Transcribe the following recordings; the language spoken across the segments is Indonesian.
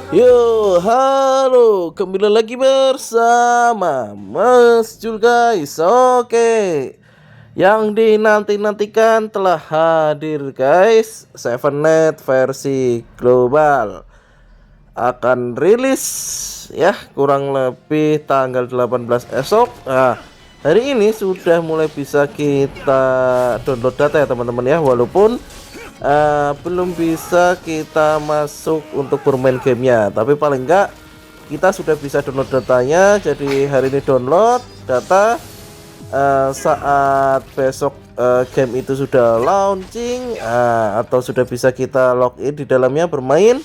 Yo, halo, kembali lagi bersama Mas Jul guys. Oke, yang dinanti-nantikan telah hadir guys. 7net versi global akan rilis ya kurang lebih tanggal 18 esok. Nah, hari ini sudah mulai bisa kita download data ya teman-teman ya, walaupun belum bisa kita masuk untuk bermain gamenya, tapi paling enggak kita sudah bisa download datanya. Jadi hari ini download data, saat besok game itu sudah launching atau sudah bisa kita login di dalamnya bermain,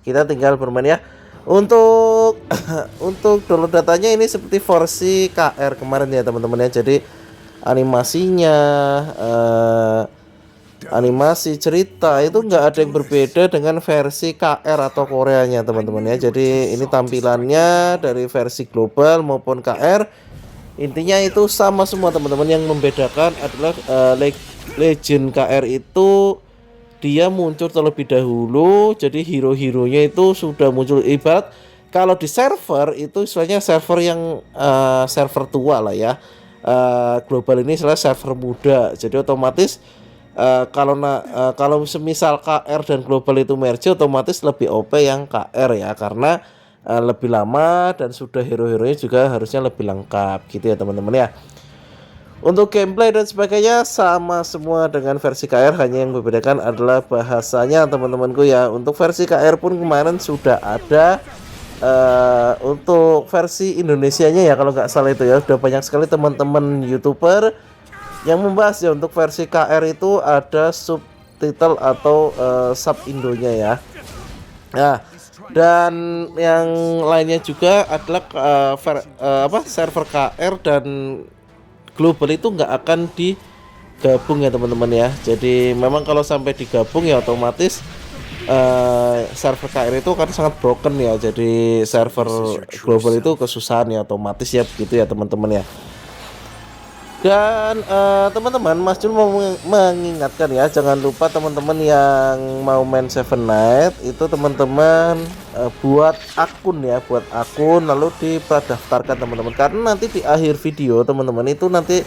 kita tinggal bermain ya. Untuk untuk download datanya ini seperti versi KR kemarin ya teman-teman ya. Jadi animasinya, animasi cerita itu nggak ada yang berbeda dengan versi KR atau Koreanya teman-teman ya. Jadi ini tampilannya dari versi global maupun KR, intinya itu sama semua teman-teman. Yang membedakan adalah Legend KR itu dia muncul terlebih dahulu, jadi hero-heronya itu sudah muncul. Ibarat kalau di server itu istilahnya server yang server tua lah ya. Global ini adalah server muda, jadi otomatis kalau semisal KR dan global itu merge, otomatis lebih OP yang KR ya, karena lebih lama dan sudah hero-heronya juga harusnya lebih lengkap gitu ya teman-teman ya. Untuk gameplay dan sebagainya sama semua dengan versi KR, hanya yang membedakan adalah bahasanya teman-temanku ya. Untuk versi KR pun kemarin sudah ada, untuk versi Indonesianya ya kalau nggak salah itu ya. Udah banyak sekali teman-teman YouTuber yang membahas ya. Untuk versi KR itu ada subtitle atau sub Indonya ya. Nah, dan yang lainnya juga adalah server KR dan global itu nggak akan digabung ya teman-teman ya. Jadi memang kalau sampai digabung ya otomatis server KR itu akan sangat broken ya. Jadi server global itu kesusahan ya, otomatis ya begitu ya teman-teman ya. Dan teman-teman, Mas Jul mau mengingatkan ya, jangan lupa teman-teman yang mau main 7net itu teman-teman buat akun ya, buat akun lalu dipradaftarkan teman-teman, karena nanti di akhir video teman-teman itu nanti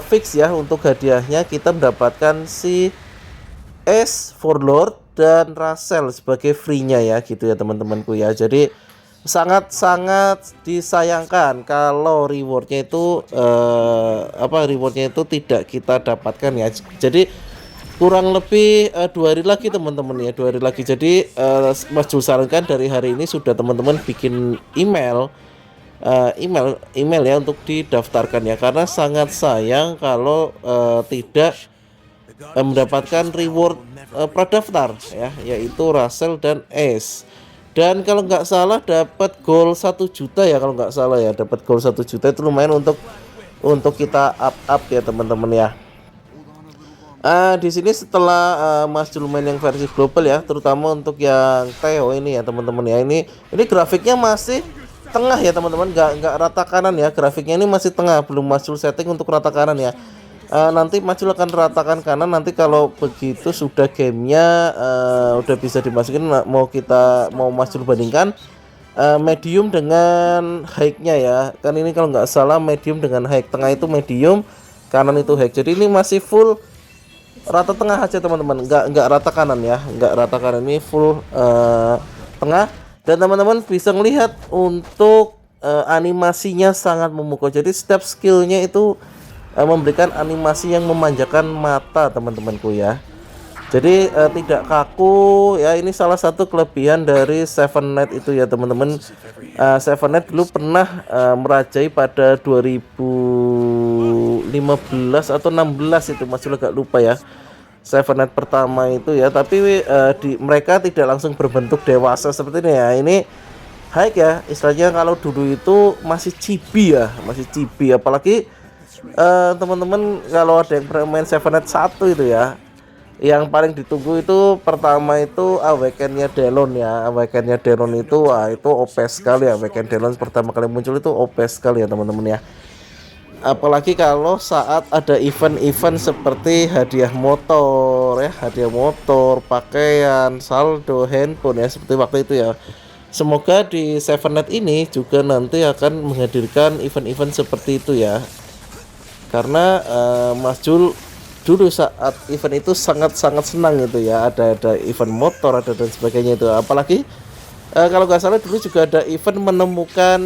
fix ya untuk hadiahnya kita mendapatkan si S for Lord dan Russell sebagai free-nya ya gitu ya teman-temanku ya. Jadi sangat-sangat disayangkan kalau rewardnya itu rewardnya itu tidak kita dapatkan ya. Jadi kurang lebih 2 hari lagi teman-teman ya, 2 hari lagi. Jadi Mas Jul sarankan dari hari ini sudah teman-teman bikin email ya untuk didaftarkan ya, karena sangat sayang kalau tidak mendapatkan reward pradaftar ya, yaitu Russell dan S. Dan kalau nggak salah dapat goal 1 juta ya, kalau nggak salah ya, dapat goal 1 juta itu lumayan untuk kita up ya teman-teman ya. Di sini setelah Mas Jul main yang versi global ya, terutama untuk yang Theo ini ya teman-teman ya, ini grafiknya masih tengah ya teman-teman, nggak rata kanan ya, grafiknya ini masih tengah, belum Mas Jul setting untuk rata kanan ya. Nanti Mas Jul akan ratakan kanan nanti kalau begitu sudah gamenya udah bisa dimasukin. Mau Mas Jul bandingkan medium dengan high-nya ya, kan ini kalau nggak salah medium dengan high, tengah itu medium, kanan itu high. Jadi ini masih full rata tengah aja teman-teman, nggak rata kanan ya, nggak rata kanan, ini full tengah. Dan teman-teman bisa melihat untuk animasinya sangat memukau, jadi setiap skillnya itu memberikan animasi yang memanjakan mata teman-temanku ya. Jadi tidak kaku ya, ini salah satu kelebihan dari 7net itu ya teman-teman. 7net dulu pernah merajai pada 2015 atau 16 itu, masih agak lupa ya, 7net pertama itu ya. Tapi mereka tidak langsung berbentuk dewasa seperti ini ya. Ini high ya istilahnya, kalau dulu itu masih chibi ya, masih chibi. Apalagi teman-teman kalau ada yang pernah main 7net 1 itu ya, yang paling ditunggu itu pertama itu Awaken-nya Delon ya. Awaken-nya Delon itu itu OP sekali ya. Awaken Delon pertama kali muncul itu OP sekali ya teman-teman ya. Apalagi kalau saat ada event-event seperti hadiah motor ya, hadiah motor, pakaian, saldo, handphone ya, seperti waktu itu ya. Semoga di 7net ini juga nanti akan menghadirkan event-event seperti itu ya. Karena Mas Jul dulu saat event itu sangat-sangat senang gitu ya, ada event motor ada dan sebagainya itu, apalagi kalau nggak salah dulu juga ada event menemukan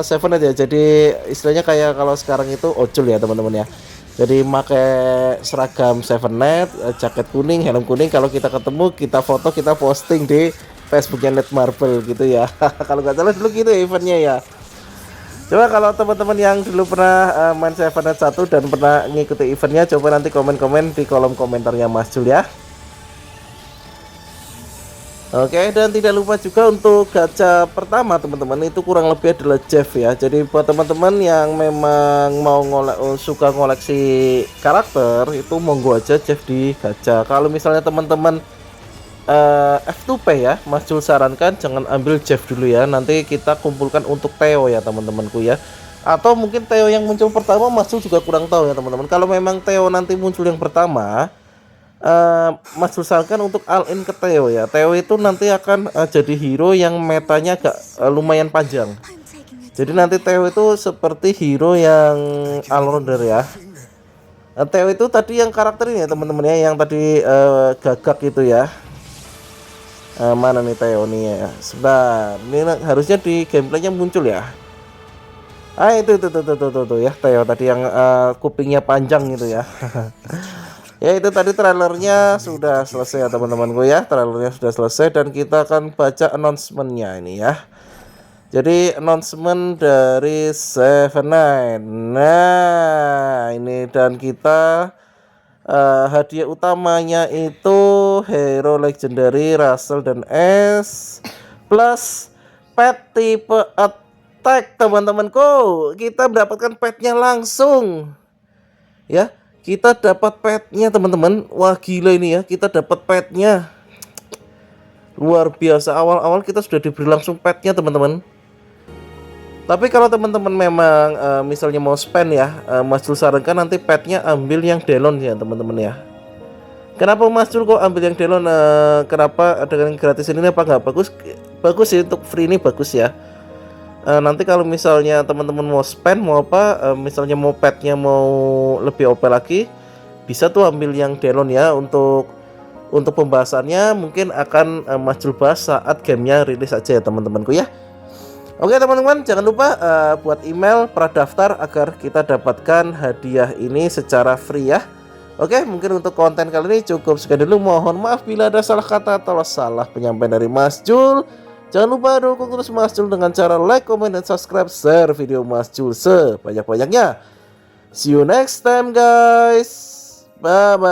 7net ya. Jadi istilahnya kayak kalau sekarang itu ojol ya teman-teman ya. Jadi pakai seragam 7net, jaket kuning, helm kuning. Kalau kita ketemu, kita foto, kita posting di Facebooknya Netmarble gitu ya. Kalau nggak salah dulu gitu ya eventnya ya. Coba kalau teman-teman yang dulu pernah main 7net 1 dan pernah ngikuti eventnya, coba nanti komen-komen di kolom komentarnya Mas Jul ya. Oke, dan tidak lupa juga untuk gacha pertama teman-teman itu kurang lebih adalah Jeff ya. Jadi buat teman-teman yang memang mau suka ngoleksi karakter, itu monggo aja Jeff di gacha. Kalau misalnya teman-teman F2P ya, Mas Jul sarankan jangan ambil Jeff dulu ya. Nanti kita kumpulkan untuk Theo ya teman-temanku ya. Atau mungkin Theo yang muncul pertama Mas Jul juga kurang tahu ya teman-teman. Kalau memang Theo nanti muncul yang pertama, Mas usahakan untuk all in ke Theo ya. Theo itu nanti akan jadi hero yang metanya agak lumayan panjang. Jadi nanti Theo itu seperti hero yang all rounder ya. Theo itu tadi yang karakter ini ya teman-teman ya, yang tadi gagak itu ya. Mana nih Theo nih ya? Sebentar, ini harusnya di gameplaynya muncul ya. Itu tuh ya Theo tadi yang kupingnya panjang gitu ya. Ya itu tadi trailernya sudah selesai ya teman-temanku ya. Trailernya sudah selesai dan kita akan baca announcementnya ini ya. Jadi announcement dari 7net. Nah ini, dan kita hadiah utamanya itu hero legendary Russell dan S plus pet tipe attack teman-temanku. Kita mendapatkan petnya langsung ya. Kita dapat petnya teman-teman. Wah gila ini ya, kita dapat petnya luar biasa. Awal-awal kita sudah diberi langsung petnya teman-teman. Tapi kalau teman-teman memang misalnya mau spend ya, Mas Jul sarankan nanti petnya ambil yang Delon ya teman-teman ya. Kenapa Mas Jul kok ambil yang Delon? Kenapa dengan gratis ini apa nggak bagus? Bagus sih, untuk free ini bagus ya. Nanti kalau misalnya teman-teman mau spend mau apa, misalnya mau petnya mau lebih OP lagi, bisa tuh ambil yang Delon ya. Untuk pembahasannya mungkin akan Mas Jul bahas saat gamenya rilis aja ya teman-temanku ya. Oke teman-teman, jangan lupa buat email pradaftar agar kita dapatkan hadiah ini secara free ya. Oke, mungkin untuk konten kali ini cukup sekian dulu. Mohon maaf bila ada salah kata atau salah penyampaian dari Mas Jul. Jangan lupa dukung terus Mas Jul dengan cara like, comment, dan subscribe, share video Mas Jul sebanyak-banyaknya. See you next time guys. Bye bye.